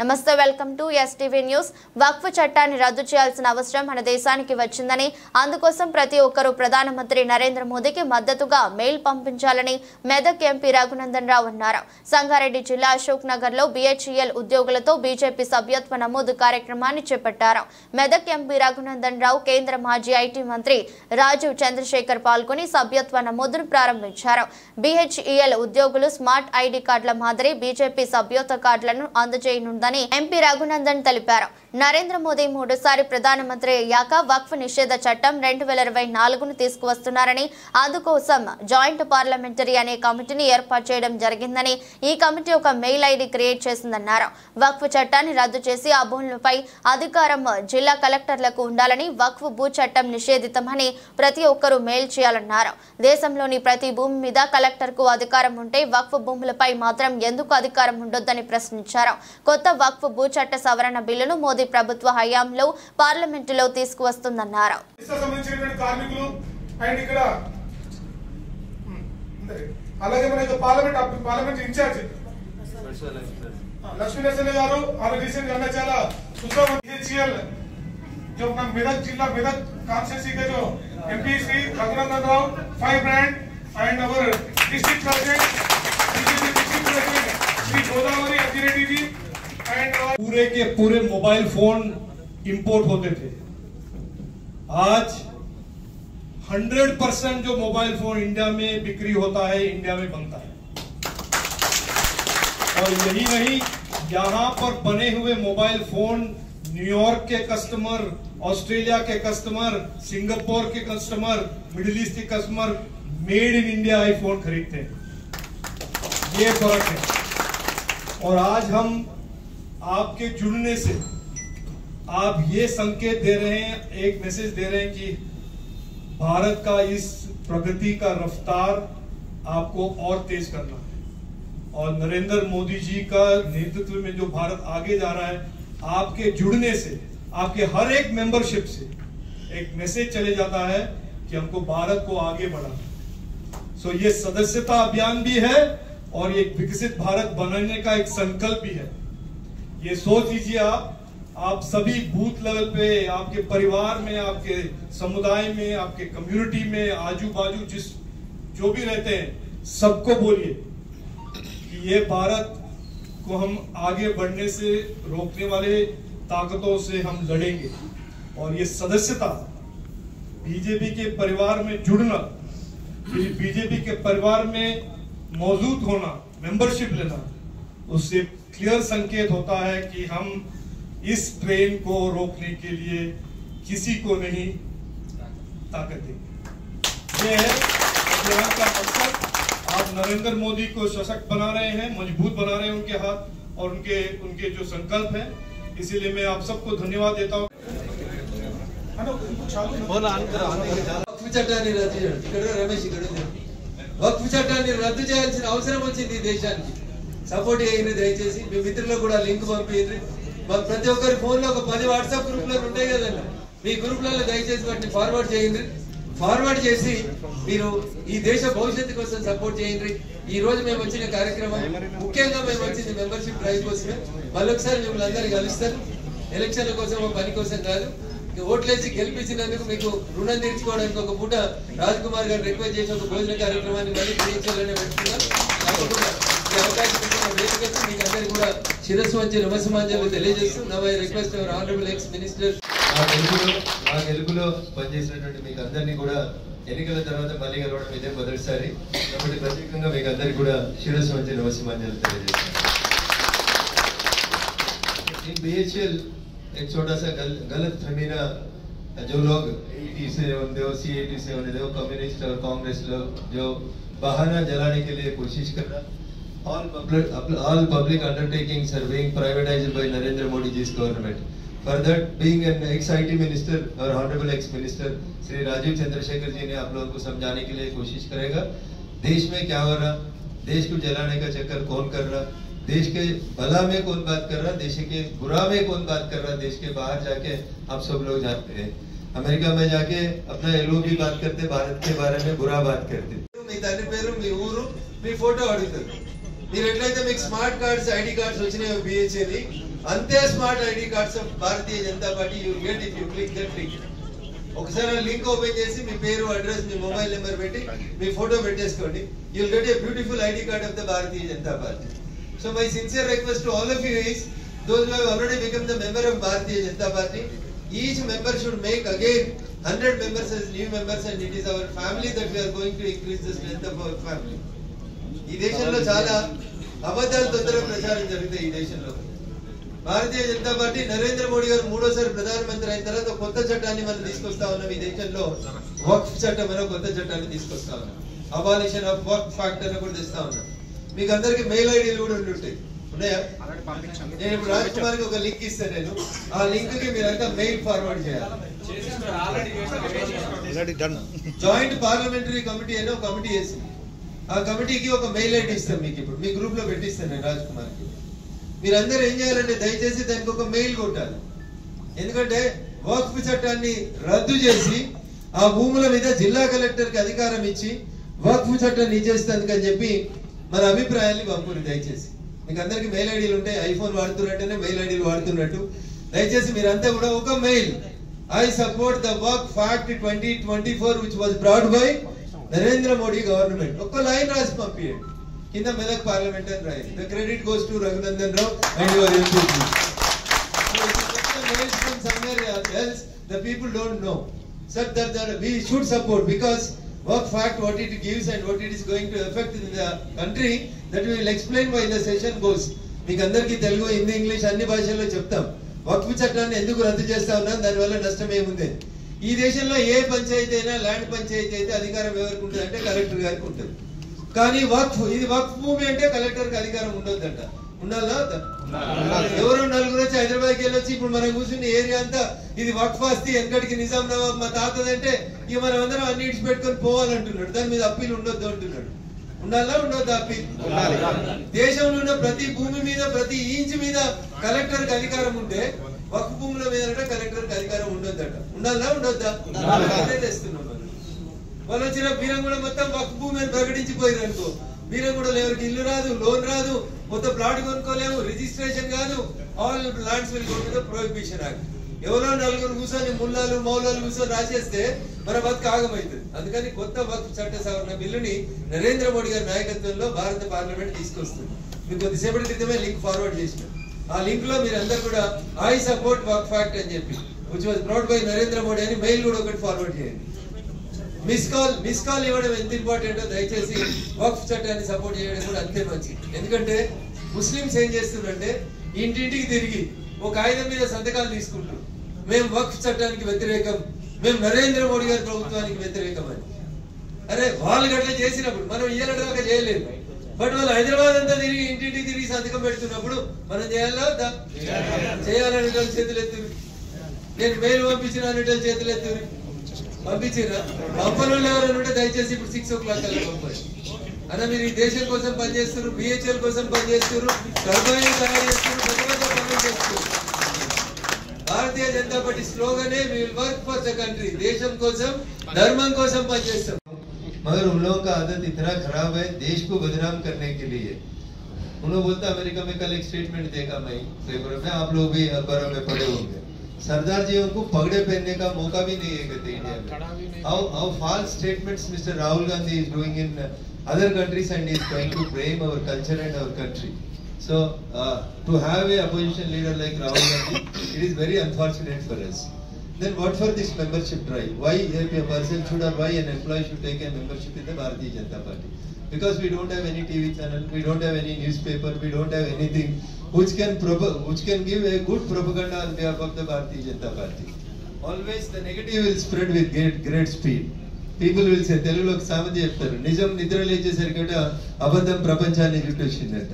నమస్తే, welcome to STV news. వక్ఫ్ చట్టాన్ని రద్దు చేయాల్సిన అవసరం మన దేశానికి వచ్చిందని, అందుకోసం ప్రతి ఒక్కరూ ప్రధానమంత్రి నరేంద్ర మోదీకి మద్దతుగా మెయిల్ పంపించాలని మెదక్ ఎంపీ రఘునందన్ రావు అన్నారు. సంగారెడ్డి జిల్లా అశోక్ నగర్ లో BHEL ఉద్యోగులతో బీజేపీ సభ్యత్వ నమోదు కార్యక్రమాన్ని చేపట్టారు. మెదక్ ఎంపీ రఘునందన్ రావు, కేంద్ర మాజీ ఐటీ మంత్రి రాజీవ్ చంద్రశేఖర్ పాల్గొని సభ్యత్వ నమోదును ప్రారంభించారు. BHEL ఉద్యోగులు స్మార్ట్ ఐడి కార్డుల మాదిరి బీజేపీ సభ్యత్వ కార్డులను అందజేయనుందని ఎంపీ రఘునందన్ తెలిపారు. నరేంద్ర మోదీ మూడోసారి ప్రధానమంత్రి అయ్యాక వక్ఫ్ నిషేధ చట్టం 2024ను తీసుకువస్తున్నారని, అందుకోసం జాయింట్ పార్లమెంటరీ అనే కమిటీని ఏర్పాటు చేయడం జరిగిందని, ఈ కమిటీ ఒక మెయిల్ ఐడి క్రియేట్ చేసిందన్నారు. వక్ఫ్ చట్టాన్ని రద్దు చేసి ఆ భూములపై అధికారం జిల్లా కలెక్టర్లకు ఉండాలని, వక్ఫ్ భూ చట్టం నిషేధితమని ప్రతి ఒక్కరూ మెయిల్ చేయాలన్నారు. దేశంలోని ప్రతి భూమి మీద కలెక్టర్కు అధికారం ఉంటే వక్ఫ్ భూములపై మాత్రం ఎందుకు అధికారం ఉండొద్దని ప్రశ్నించారు. కొత్త వక్ఫ్ భూ చట్ట సవరణ బిల్లును మోదీ ప్రభుత్వ హయాంలో పార్లమెంటులో తీసుకువస్తుందన్నారు. అలాగే మన పార్లమెంట్ ఇన్ఛార్జ్ लक्ष्मी नरसिंह गारू और रिसेंट करना चाला दूसरा BHEL जो अपना मेदक जिला मेदक कॉन्स्टिट्यूंसी के जो MP Shri Raghunandan Rao 5 brand and our district president Shri Godavari Atireddy ji and पूरे के पूरे मोबाइल फोन इंपोर्ट होते थे। आज 100% जो मोबाइल फोन इंडिया में बिक्री होता है, इंडिया में बनता है। और यही नहीं, यहाँ पर बने हुए मोबाइल फोन न्यूयॉर्क के कस्टमर, ऑस्ट्रेलिया के कस्टमर, सिंगापुर के कस्टमर, मिडिल ईस्ट के customer made in India iPhone खरीदते हैं। ये फर्क है। और आज हम आपके जुड़ने से आप ये संकेत दे रहे हैं, एक मैसेज दे रहे हैं कि भारत का इस प्रगति का रफ्तार आपको और तेज करना है। और नरेंद्र मोदी जी का नेतृत्व में जो भारत आगे जा रहा है, आपके जुड़ने से, आपके हर एक मेंबरशिप से एक मैसेज चले जाता है कि हमको भारत को आगे बढ़ाना। सो ये सदस्यता अभियान भी है और एक विकसित भारत बनाने का एक संकल्प भी है। ये सोच लीजिए आप सभी बूथ लेवल पे, आपके परिवार में, आपके समुदाय में, आपके कम्युनिटी में, आजू बाजू जो भी रहते हैं, सबको बोलिए ये भारत को हम आगे बढ़ने से रोकने वाले ताकतों से हम लड़ेंगे। और ये सदस्यता, बीजेपी के परिवार में जुड़ना, बीजेपी के परिवार में मौजूद होना, मेंबरशिप लेना, उससे क्लियर संकेत होता है कि हम इस ट्रेन को रोकने के लिए किसी को नहीं ताकत देंगे। ये है अभियान का मकसद। आप नरेंद्र मोदी को सशक्त बना रहे हैं, मजबूत बना रहे हैं उनके हाथ और उनके जो संकल्प है, इसीलिए मैं आप सबको धन्यवाद देता हूँ। వక్ఫ్ చట్టాన్ని రద్దు చేయాల్సిన అవసరం వచ్చింది ఈ దేశానికి. సపోర్ట్ చేయండి దయచేసి. మీ మిత్రులకు కూడా లింక్ పంపించండి. ప్రతి ఒక్కరి ఫోన్ లో ఒక 10 వాట్సాప్ గ్రూప్లు ఉంటాయి కదండి, మీ గ్రూప్లలో దయచేసి వాటిని ఫార్వర్డ్ చేయండి. ఫార్వర్డ్ చేసి మీరు ఈ దేశ భవిష్యత్తు కోసం సపోర్ట్ చేయండి. ఈ రోజు మేము వచ్చిన కార్యక్రమం ముఖ్యంగా మేము వచ్చింది మెంబర్షిప్ డ్రైవ్ కోసమే. మళ్ళొకసారి మిమ్మల్ని అందరినీ కలుస్తాను. ఎలక్షన్ల కోసం పని కోసం కాదు, ఓట్లేసి గెలిపించినందుకు మీకు రుణం తీర్చుకోవడానికి ఒక పూట రాజ్ కుమార్ గారు రిక్వెస్ట్ చేసి ఒక భోజన కార్యక్రమాన్ని మళ్ళీ చేయించాలని పెట్టుకున్నాం. ఈ అవకాశం వేదిక మీకు అందరికీ కూడా శిరస్సు వంచి నమస్సుమాంజలు తెలియజేస్తూ నా request our honourable ex minister. నా గెలుపులో పనిచేసినటువంటి మీకు అందరినీ కూడా ఎన్నికల తర్వాత మళ్ళీ కలవడం ఇదే మొదటిసారి కాబట్టి ప్రత్యేకంగా మీకు అందరికీ కూడా శిరస్సు వంచి నమస్సుమాంజలు తెలియజేస్తాను. BHEL एक छोटा सा गलत फहमीना जो लोग 80 से होते हो, C80 से होते हो, कम्युनिस्ट और कांग्रेस लोग जो बहाना जलाने के लिए कोशिश कर रहा। all public undertakings are being privatized by Narendra Modi ji's government. For that, being an ex-IT minister और honorable ex-minister श्री राजीव चंद्रशेखर जी ने आप लोगों को समझाने के लिए कोशिश करेगा देश में क्या हो रहा, देश को जलाने का चक्कर कौन कर रहा, देश के भला में कौन बात कर रहा, देश के बुरा में कौन बात कर रहा। देश के बाहर जाके आप सब लोग जानते हैं, अमेरिका में जाके अपना एलओ भी बात करते, भारत के बारे में बुरा बात करते। మీ తండ్రి పేరు, మీ ఊరు, మీ ఫోటో అడుగుతారు. మీరు ఎట్లయితే మీకు స్మార్ట్ కార్డ్స్, ఐడి కార్డ్స్ వచ్చినాయో BHEL అంతే smart ID cards of Bharatiya Janata party you get if you click that link. ఒకసారి లింక్ ఓపెన్ చేసి మీ పేరు, అడ్రస్, మీ మొబైల్ నెంబర్ పెట్టి మీ ఫోటో పెట్టేసుకోండి. You will get a beautiful ID card of the Bharatiya Janata party. So my sincere request to all of you is those who have already become the member of Bharatiya Janata Party, each member should make again 100 members as new members, and it is our family that we are going to increase the strength of our family. ఈ దేశంలో చాలా అబద్ధాలు తొందర ప్రచారం జరుగుతాయి. ఈ దేశంలో భారతీయ Janata party Narendra Modi గారు మూడోసారి ప్రధానమంత్రి అయిన తర్వాత కొత్త చట్టాన్ని మనం తీసుకొస్తా ఉన్నాం. ఈ దేశంలో వక్ఫ్ చట్టం అనే కొత్త చట్టాన్ని తీసుకొస్తా ఉన్నాం. అబాలిషన్ ఆఫ్ వక్ఫ్ యాక్ట్ అని కూడా తెస్తా ఉన్నాం. మీకు అందరికి మెయిల్ ఐడీలు కూడా ఉంటాయి, ఉన్నాయా? నేను ఇప్పుడు రాజ్ కుమార్ కి ఒక లింక్ ఇస్తాను. నేను ఆ లింక్ కి మీరంతా మెయిల్ ఫార్వర్డ్ చేయాలి. జాయింట్ పార్లమెంటరీ కమిటీ అని ఒక కమిటీ వేసింది. ఆ కమిటీకి ఒక మెయిల్ ఐడి ఇస్తాం మీకు. ఇప్పుడు మీ గ్రూప్ లో పెట్టిస్తాను నేను రాజ్ కుమార్ కి. మీరందరూ ఏం చేయాలంటే దయచేసి దానికి ఒక మెయిల్ కొట్టాలి. ఎందుకంటే వక్ఫ్ చట్టాన్ని రద్దు చేసి ఆ భూముల మీద జిల్లా కలెక్టర్ కి అధికారం ఇచ్చి వక్ఫ్ చట్టాన్ని ఇచ్చేస్తానికి అని చెప్పి మన అభిప్రాయాన్ని పంపుని. దయచేసి మీకు అందరికి మెయిల్ ఐడీలు ఉంటాయి. ఐఫోన్ వాడుతున్నట్టేనే మెయిల్ ఐడీలు వాడుతున్నట్టు దయచేసి మీరంతా కూడా ఒక mail, I support the Waqf act 2024 which was brought by Narendra Modi government. ఒక్క లైన్ రాసి పంపియండి. కింద మెదక్ పార్లమెంట్ అని రాయండి. The credit goes to Raghunandan Rao and your MP. Somewhere else the people don't know. Sir, that we should support, because Waqf Act, what it gives and what it is going to affect in the country, that we will explain while the session goes. మీకు అందరికీ Telugu, Hindi, English అన్ని భాషల్లో చెప్తాం. వక్ఫ్ చట్టాన్ని ఎందుకు రద్దు చేస్తా ఉన్నాం, దానివల్ల నష్టం ఏముంది. ఈ దేశంలో ఏ పంచాయతీ అయినా, ల్యాండ్ పంచాయతీ అయితే అధికారం ఎవరికి ఉంటుంది అంటే కలెక్టర్ గారికి ఉంటుంది. కానీ వక్ఫ్, ఇది వక్ఫ్ భూమి అంటే కలెక్టర్ కి అధికారం ఉండొద్దంట. ఉండాలా? ఎవరో నలుగురు వచ్చి హైదరాబాద్కి వెళ్ళొచ్చి ఇప్పుడు మనం కూర్చుని ఏరియా అంతా ఇది వక్ఫ్ ఆస్తి, వెనకటికి నిజాం నవాబ్ మా తాతదంటే ఇక మనం అందరం అన్ని ఇడిచి పెట్టుకొని పోవాలంటున్నాడు. దాని మీద అప్పీల్ ఉండొద్దు అంటున్నాడు. ఉండాలా? ఉండొద్దు అప్పీల్? దేశంలో ఉన్న ప్రతి భూమి మీద, ప్రతి ఇంచ్ మీద కలెక్టర్ కి అధికారం ఉంటే వక్ఫ్ భూముల మీద కలెక్టర్ కి అధికారం ఉండొద్దట. ఉండాలా? ఉండొద్దా? తెస్తున్నాం మనం. వాళ్ళు వచ్చిన బీరంగూడ మొత్తం వక్ఫ్ భూమి అని ప్రకటించిపోయారు అనుకో, బీరంగూడలో ఎవరికి ఇల్లు రాదు, లోన్ రాదు, మొత్తం ప్లాట్ కొనుక్కోలేము, రిజిస్ట్రేషన్ కాదు. All lands will go to the prohibition act. ఎవరో నలుగురు కూర్చొని ముల్లాలు మౌలాలు కూర్చొని రాసేస్తే మన బతుకు ఆగమవుతుంది. అందుకని కొత్త వక్ఫ్ చట్ట సవరణ బిల్లుని నరేంద్ర మోడీ గారి నాయకత్వంలో భారత పార్లమెంట్ తీసుకొస్తుంది. మీకు కొద్దిసేపటి క్రితమే లింక్ ఫార్వర్డ్ చేసిన. ఆ లింక్ లో మీరు అందరు కూడా ఐ సపోర్ట్ వక్ఫ్ యాక్ట్ అని చెప్పి which was brought by Narendra Modi అని మెయిల్ కూడా ఒకటి ఫార్వర్డ్ చేయండి. మిస్ కాల్ ఇవ్వడం ఎంత ఇంపార్టెంటో దయచేసి వక్ఫ్ చట్టాన్ని సపోర్ట్ చేయడం కూడా అంతే మంచిది. ఎందుకంటే ముస్లింస్ ఏం చేస్తున్నారంటే ఇంటింటికి తిరిగి ఒక కాగితం మీద సంతకాలు తీసుకుంటారు, మేము వక్ఫ్ చట్టానికి వ్యతిరేకం, మేము నరేంద్ర మోడీ గారి ప్రభుత్వానికి వ్యతిరేకం అని. అరే వాళ్ళు గట్లా చేసినప్పుడు మనం ఇయ్యాల దాకా చేయలేదు. బట్ వాళ్ళు హైదరాబాద్ అంతా తిరిగి ఇంటింటికి తిరిగి సంతకం పెడుతున్నప్పుడు మనం చేయాలా? చేయాలని చేతులు ఎత్తురు. నేను మెయిల్ పంపించిన అనేటోళ్ళు చేతులు ఎత్తురు. పంపించిరా? పంపలు ఎవరైనా ఉంటే దయచేసి ఇప్పుడు 6 o'clock కల్లా పంపాలి. అన్న మీరు ఈ దేశం కోసం పనిచేస్తారు, బిహెచ్ఎల్ కోసం పనిచేస్తారు, టర్బైన్ తయారు చేస్తారు, పెద్ద పెద్ద పనులు చేస్తారు. భారతీయ జనతా పార్టీ స్లోగనే we will work for the country. దేశం కోసం, ధర్మం కోసం పనిచేస్తాం. मगर उन लोगों का आदत इतना खराब है देश को बदनाम करने के लिए. उन्होंने बोलता अमेरिका में कल एक स्टेटमेंट देखा मैं पेपर में, आप लोग भी अखबारों में पढ़े होंगे. सरदार जी उनको पगड़े पहनने का मौका भी नहीं है कहते इंडिया में. How false statements Mr. Rahul Gandhi is doing in other countries and is trying to blame our culture and our country. So to have a opposition leader like Rahul Gandhi, it is very unfortunate for us. Then what for this membership drive? Why a person should, or why an employee should take a membership in the Bharatiya Janata Party? Because we don't have any TV channel, we don't have any newspaper, we don't have anything which can give a good propaganda on behalf of the Bharatiya Janata Party. Always the negative will spread with great speed. People will say, Telugulo సామెత చెప్తారు, నిజం నిద్ర లేచేసరికి అబద్ధం ప్రపంచాన్ని చుట్టొచ్చిందంట.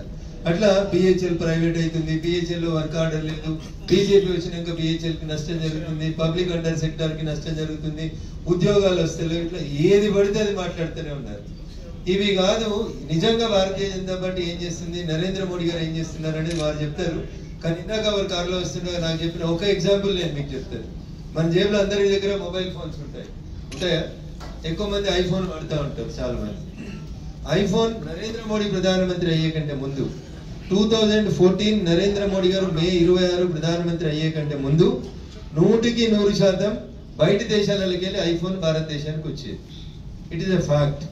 అట్లా BHEL private అవుతుంది, BHEL లో వర్క్ ఆర్డర్ లేదు, బీజేపీ వచ్చినాక బిహెచ్ఎల్ కి నష్టం జరుగుతుంది, పబ్లిక్ అండర్ సెక్టర్ కి నష్టం జరుగుతుంది, ఉద్యోగాలు వస్తలేవు, ఇట్లా ఏది పడితే అది మాట్లాడుతూనే ఉన్నారు. ఇవి కాదు నిజంగా భారతీయ జనతా పార్టీ ఏం చేస్తుంది, నరేంద్ర మోడీ గారు ఏం చేస్తున్నారు అనేది వారు చెప్తారు. కానీ ఇందాక వారు కారులో వస్తుండగా నాకు చెప్పిన ఒక ఎగ్జాంపుల్ నేను మీకు చెప్తాను. మన జేబులో అందరి దగ్గర మొబైల్ ఫోన్స్ ఉంటాయా? ఎక్కువ మంది ఐఫోన్ వాడుతూ ఉంటారు. చాలా మంది ఐఫోన్ నరేంద్ర మోడీ ప్రధానమంత్రి అయ్యే కంటే ముందు 2014 నరేంద్ర మోడీ గారు మే 26 ప్రధానమంత్రి అయ్యే కంటే ముందు 100% బయట దేశాలకి వెళ్ళి ఐఫోన్ భారతదేశానికి వచ్చేది. It is a fact.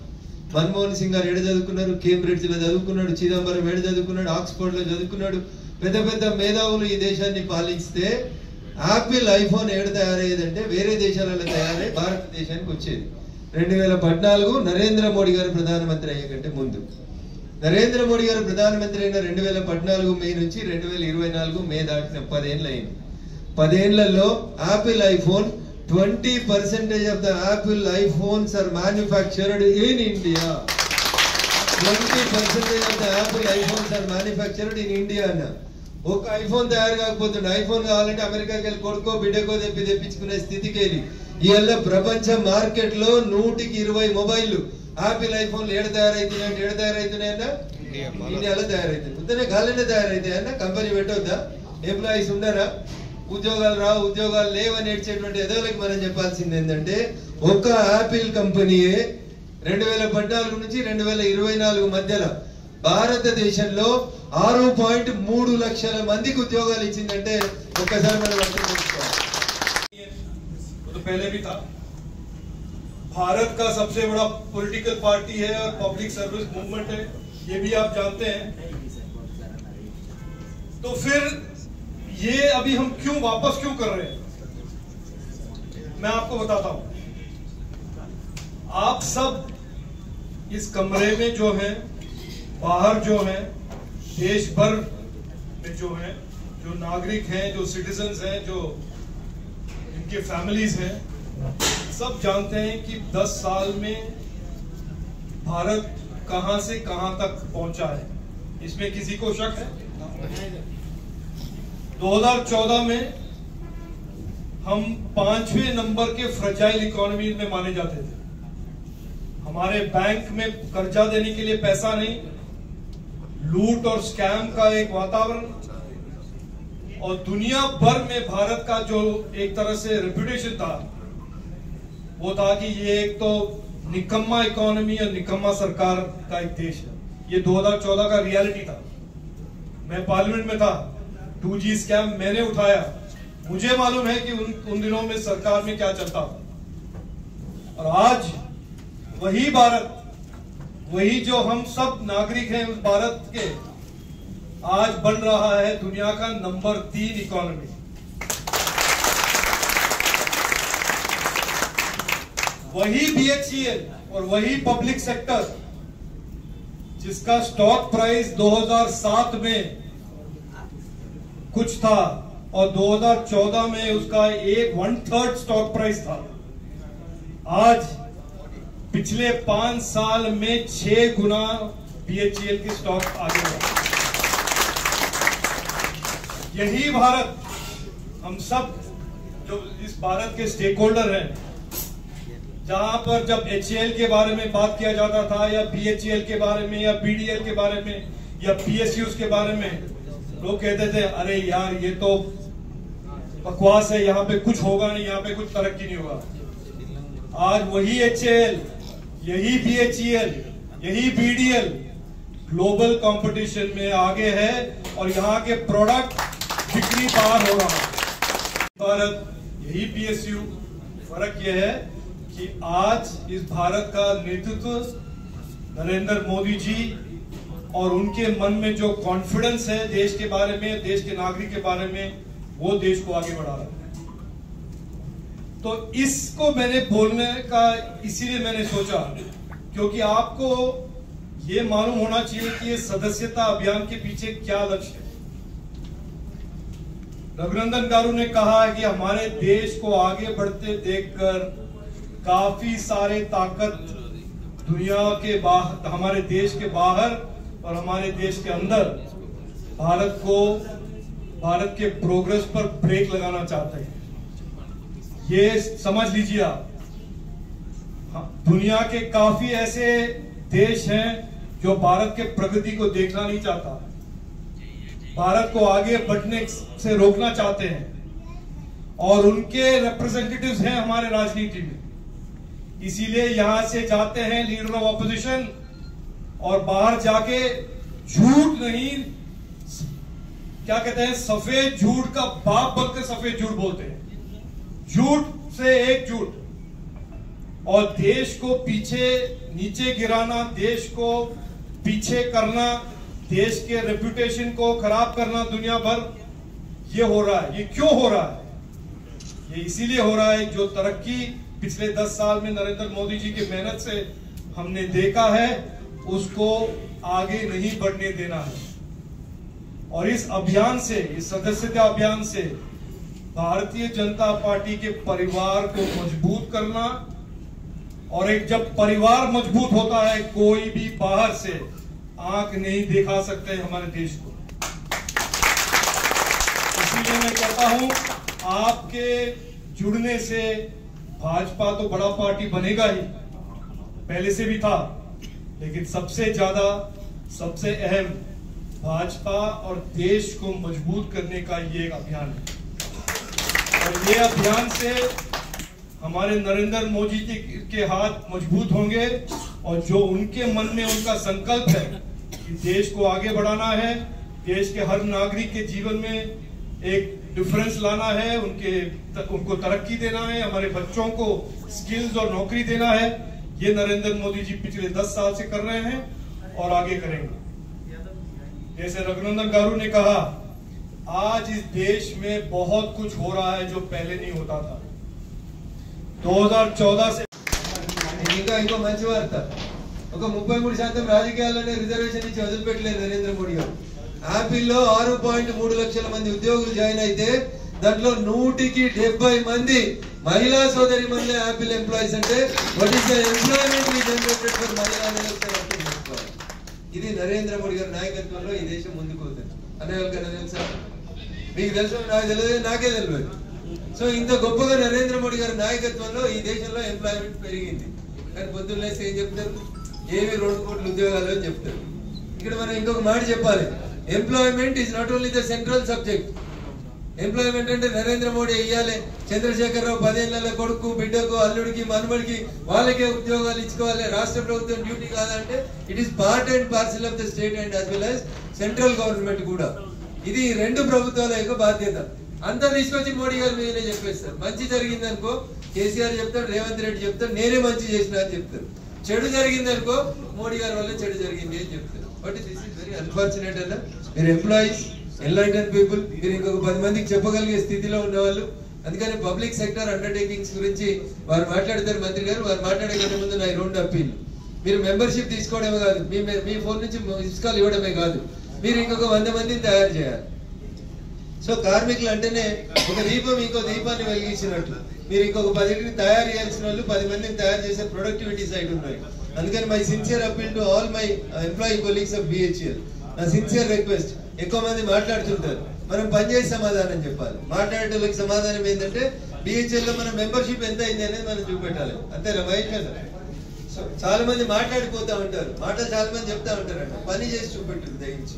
Manmohan Singh గారు ఏడ చదువుకున్నారు, కేంబ్రిడ్జ్ లో చదువుకున్నాడు, చిదంబరం ఏడ చదువుకున్నాడు, ఆక్స్ఫర్డ్ లో చదువుకున్నాడు. పెద్ద పెద్ద మేధావులు ఈ దేశాన్ని పాలిస్తే యాపిల్ ఐఫోన్ ఏడ తయారయ్యేదంటే వేరే దేశాలలో తయారై భారతదేశానికి వచ్చేది. 2014 నరేంద్ర మోడీ గారు ప్రధానమంత్రి అయ్యే కంటే ముందు. నరేంద్ర మోడీ గారు ప్రధానమంత్రి అయిన 2014 మే నుంచి 2024 మే దాటిన 10 ఏళ్ళు అయింది. 10 ఏళ్లలో Apple iPhone 20% of the Apple iPhones are manufactured in India. 20% of the Apple iPhones are manufactured in India అన్న. ఒక ఐఫోన్ తయారు కాకపోతుండే, ఐఫోన్ కావాలంటే అమెరికాకి వెళ్ళి కొడుకో బిడ్డకో తెప్పించుకునే స్థితికి వెళ్ళి ఇవాళ ప్రపంచ మార్కెట్ లో 120 మొబైల్ యాపిల్ ఐఫోన్లు ఏడ తయారైతున్నాయన్నా ఇండియాలో తయారైతుంది. ఉత్తనే గాలినే తయారైతాయి అన్న. కంపెనీ పెట్టొద్దా? ఎంప్లాయీస్ ఉండరా? ఉద్యోగాలు రావు, ఉద్యోగాలు లేవని ఏడ్చేటువంటి ఎదవలకి మనం చెప్పాల్సింది ఏంటంటే ఒక్క యాపిల్ కంపెనీయే 2014 నుంచి 2024 మధ్యలో భారతదేశంలో 6.3 లక్షల మందికి ఉద్యోగాలు ఇచ్చిందంటే ఒక్కసారి మనం అర్థం చేసుకోవాలి. तो पहले भी था. भारत का सबसे बड़ा पॉलिटिकल पार्टी है और पब्लिक सर्विस मूवमेंट है, ये भी आप जानते हैं. तो फिर ये अभी हम वापस क्यों कर रहे हैं, मैं आपको बताता हूं. आप सब इस कमरे में जो है, बाहर जो है, देश भर में जो है, जो नागरिक हैं, जो सिटीजन्स हैं, जो इनके फैमिलीज हैं, सब जानते हैं कि 10 साल में भारत कहां से कहां तक पहुंचा है. इसमें किसी को शक है? 2014 में हम 5वें नंबर के फ्रेजाइल इकोनॉमी में माने जाते थे. हमारे बैंक में कर्जा देने के लिए पैसा नहीं, लूट और स्कैम का एक वातावरण, और दुनिया भर में भारत का जो एक तरह से रेपुटेशन था वो था कि ये एक तो निकम्मा इकोनॉमी और निकम्मा सरकार का एक देश है. ये 2014 का रियलिटी था. मैं पार्लियामेंट में था, 2G स्कैम मैंने उठाया. मुझे मालूम है कि उन दिनों में सरकार में क्या चलता था. और आज वही भारत, वही जो हम सब नागरिक हैं उस भारत के, आज बन रहा है दुनिया का नंबर 3 इकोनॉमी. वही BHEL और वही पब्लिक सेक्टर जिसका स्टॉक प्राइस 2007 में कुछ था और 2014 में उसका 1/3 स्टॉक प्राइस था, आज पिछले 5 साल में 6 गुना BHEL की स्टॉक आगे बढ़ा. यही भारत, हम सब जो इस भारत के स्टेक होल्डर हैं, जहां पर जब HAL के बारे में बात किया जाता था या BHEL के बारे में या BDL के बारे में या PSUs के बारे में, लोग कहते थे अरे यार ये तो बकवास है, यहाँ पे कुछ होगा नहीं, यहाँ पे कुछ तरक्की नहीं होगा. आज वही HAL, यही BHEL, यही BDL ग्लोबल कंपटीशन में आगे है और यहाँ के प्रोडक्ट बिक्री पार हो रहा है. भारत, यही PSU. फर्क यह है कि आज इस भारत का नेतृत्व नरेंद्र मोदी जी और उनके मन में जो कॉन्फिडेंस है देश के बारे में, देश के नागरिक के बारे में, वो देश को आगे बढ़ा रहा है. तो इसको मैंने बोलने का इसीलिए मैंने सोचा क्योंकि आपको ये मालूम होना चाहिए कि ये सदस्यता अभियान के पीछे क्या लक्ष्य है. रघुनंदन गारू ने कहा है कि हमारे देश को आगे बढ़ते देखकर काफी सारे ताकत दुनिया के बाहर, हमारे देश के बाहर और हमारे देश के अंदर भारत के प्रोग्रेस पर ब्रेक लगाना चाहते हैं. ये समझ लीजिए आप. दुनिया के काफी ऐसे देश हैं जो भारत के प्रगति को देखना नहीं चाहता, भारत को आगे बढ़ने से रोकना चाहते हैं, और उनके रिप्रेजेंटेटिव्स हैं हमारे राजनीति में. इसीलिए यहां से जाते हैं लीडर ऑफ ऑपोजिशन और बाहर जाके झूठ नहीं क्या कहते हैं, सफेद झूठ का बाप बनकर सफेद झूठ बोलते हैं। झूठ से एक झूठ, और देश को पीछे नीचे गिराना, देश को पीछे करना, देश के रेपुटेशन को खराब करना दुनिया भर, ये हो रहा है। ये क्यों हो रहा है? ये इसीलिए हो रहा है जो तरक्की पिछले 10 साल में नरेंद्र मोदी जी की मेहनत से हमने देखा है, उसको आगे नहीं बढ़ने देना है। और इस अभियान से, इस सदस्यता अभियान से भारतीय जनता पार्टी के परिवार को मजबूत करना, और एक जब परिवार मजबूत होता है, कोई भी बाहर से आंख नहीं दिखा सकते हमारे देश को। इसीलिए मैं कहता हूं, आपके जुड़ने से भाजपा तो बड़ा पार्टी बनेगा ही, पहले से भी था, लेकिन सबसे ज्यादा, सबसे अहम भाजपा और देश को मजबूत करने का ये एक अभियान है। और ये अभियान से हमारे नरेंद्र मोदी जी के हाथ मजबूत होंगे, और जो उनके मन में उनका संकल्प है कि देश को आगे बढ़ाना है, देश के हर नागरिक के जीवन में एक डिफरेंस लाना है, उनको तरक्की देना है, हमारे बच्चों को स्किल्स और नौकरी देना है, ये नरेंद्र मोदी जी पिछले 10 साल से कर रहे हैं और आगे करेंगे। जैसे रघुनंदन गारू ने कहा, आज इस देश में बहुत कुछ हो रहा है जो पहले नहीं होता था। 2014 से ఇంకో మంచి వార్త, ఒక 33% రాజకీయాల్లోనే రిజర్వేషన్ ఇచ్చి వదిలిపెట్టలేదు నరేంద్ర మోడీ గారు. యాపిల్లో 6.3 లక్షల మంది ఉద్యోగులు జాయిన్ అయితే దాంట్లో 170 మంది మహిళా సోదరి మంది యాపిల్ ఎంప్లాయీస్. అంటే what is the employment we generated for మహిళా మినిస్టర్. ఇది నరేంద్ర మోడీ గారి నాయకత్వంలో ఈ దేశం ముందుకు పోతుంది. అన్నయ్యకన్నా తెలుసా? మీకు తెలుసు, నాకు తెలియదు, నాకే తెలియదు. సో ఇంత గొప్పగా నరేంద్ర మోడీ గారి నాయకత్వంలో ఈ దేశంలో ఎంప్లాయ్మెంట్ పెరిగింది. కానీ పొద్దున్న ఏం చెప్తారు, ఏవి 2 కోట్ల ఉద్యోగాలు అని చెప్తారు. ఇక్కడ మనం ఇంకొక మాట చెప్పాలి, employment is not only the central subject. Employment అంటే నరేంద్ర మోడీ ఇయ్యాలి, చంద్రశేఖరరావు 10 ఏళ్ల కొడుకు, బిడ్డకు, అల్లుడికి, మనవడికి వాళ్ళకే ఉద్యోగాలు ఇచ్చుకోవాలి, రాష్ట్ర ప్రభుత్వం డ్యూటీ కాదంటే it is part and parcel of the state and as well as central government కూడా. ఇది 2 ప్రభుత్వాల యొక్క బాధ్యత. అంతా తీసుకొచ్చి మోడీ గారి మీదనే చెప్పేస్తారు. మంచి జరిగింది అనుకో కేసీఆర్ చెప్తాడు, రేవంత్ రెడ్డి చెప్తాడు, నేనే మంచి చేసినా అని చెప్తారు. చెడు జరిగింది అనుకో మోడీ గారి వల్ల చెడు జరిగింది అని చెప్తారు. But this is very unfortunate అన్న. మీరు ఎంప్లాయీస్, ఎన్లైటెన్ పీపుల్, మీరు ఇంకొక 10 మందికి చెప్పగలిగే స్థితిలో ఉన్నవాళ్ళు. అందుకని పబ్లిక్ సెక్టర్ అండర్టేకింగ్స్ గురించి వారు మాట్లాడతారు మంత్రి గారు. వారు మాట్లాడే కంటే ముందు నా 2 అప్పీల్. మీరు మెంబర్షిప్ తీసుకోవడమే కాదు, మీ ఫోన్ నుంచి మిస్ కాల్ ఇవ్వడమే కాదు, మీరు ఇంకొక 100 మందిని తయారు చేయాలి. సో కార్మికులు అంటేనే ఒక దీపం ఇంకో దీపాన్ని వెలిగించినట్లు. మీరు ఇంకొక 10ని తయారు చేయాల్సిన వాళ్ళు 10 మందిని తయారు చేసే ప్రొడక్టివిటీ సైడ్ ఉన్నాయి. అందుకని my sincere appeal to all my employee colleagues of BHEL, నా సిన్సియర్ రిక్వెస్ట్. ఎక్కువ మంది మాట్లాడుతుంటారు, మనం పనిచేసి సమాధానం చెప్పాలి. మాట్లాడేటోళ్ళకి సమాధానం ఏంటంటే బిహెచ్ఎల్ లో మన మెంబర్షిప్ ఎంత అయింది అనేది మనం చూపెట్టాలి. అంతేనా మహేష్ గారు? సో చాలా మంది మాట్లాడిపోతా ఉంటారు, మాటలు చాలా మంది చెప్తా ఉంటారంట. పని చేసి చూపెట్టారు దయించి.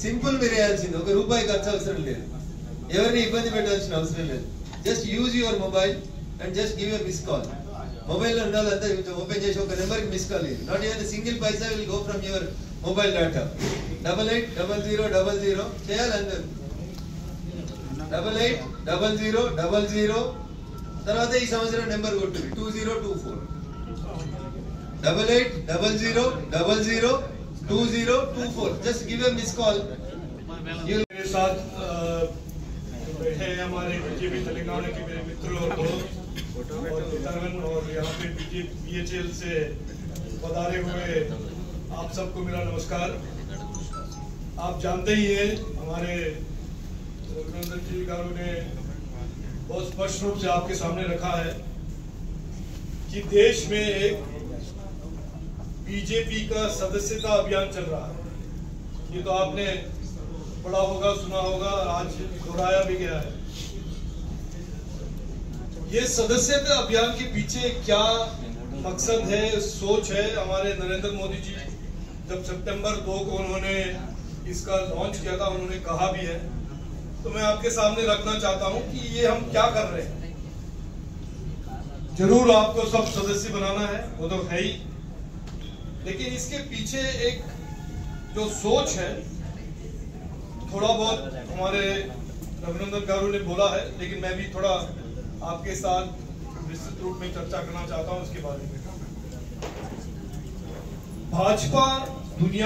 సింపుల్ మీరు వేయాల్సింది, ₹1 ఖర్చు అవసరం లేదు, ఎవరిని ఇబ్బంది పెట్టాల్సిన అవసరం లేదు. Just use your mobile and just give a miss call. మొబైల్లో ఉన్న వాళ్ళంతా ఓపెన్ చేసి ఒక నెంబర్కి మిస్ కాల్ ఇది. Not even single paisa will go from your mobile data. 880000 చేయాలి అందరు. 880000 తర్వాత ఈ సంవత్సరం నెంబర్ కొట్టుంది 2024. 8800002024. Just give a miss call. मेरे साथ बैठे हैं हमारे बीजेपी तेलंगाना के मेरे मित्र और दोस्त और यहाँ पे बीएचएल से पधारे हुए आप सबको मेरा नमस्कार। आप जानते ही हैं, हमारे रघुनंदन जी गारू ने बहुत स्पष्ट रूप से आपके सामने रखा है कि देश में एक बीजेपी का सदस्यता अभियान चल रहा है। ये तो आपने पढ़ा होगा, सुना होगा, आज दोहराया भी गया है। ये सदस्यता अभियान के पीछे क्या मकसद है, सोच है हमारे नरेंद्र मोदी जी जब सितंबर 2 को उन्होंने इसका लॉन्च किया था, उन्होंने कहा भी है, तो मैं आपके सामने रखना चाहता हूं कि ये हम क्या कर रहे हैं। जरूर आपको सब सदस्य बनाना है, वो तो है ही, लेकिन इसके पीछे एक जो सोच है थोड़ा बहुत हमारे रघुनंदन गारू ने बोला है, लेकिन मैं भी थोड़ा आपके साथ विस्तृत रूप में चर्चा करना चाहता हूं उसके बारे में। भाजपा दुनिया